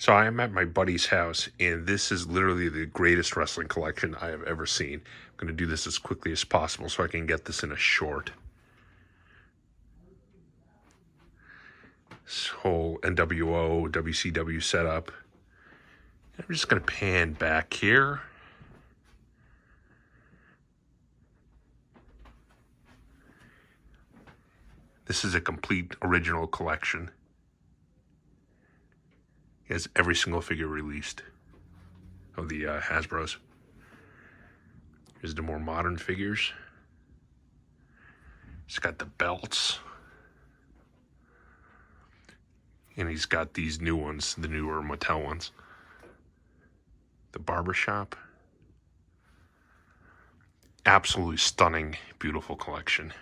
So I am at my buddy's house, and this is literally the greatest wrestling collection I have ever seen. I'm going to do this as quickly as possible so I can get this in a short. This whole NWO, WCW setup. I'm just going to pan back here. This is a complete original collection. It has every single figure released of the Hasbros. Here's the more modern figures. He's got the belts. And he's got these new ones, the newer Mattel ones. The barbershop. Absolutely stunning, beautiful collection.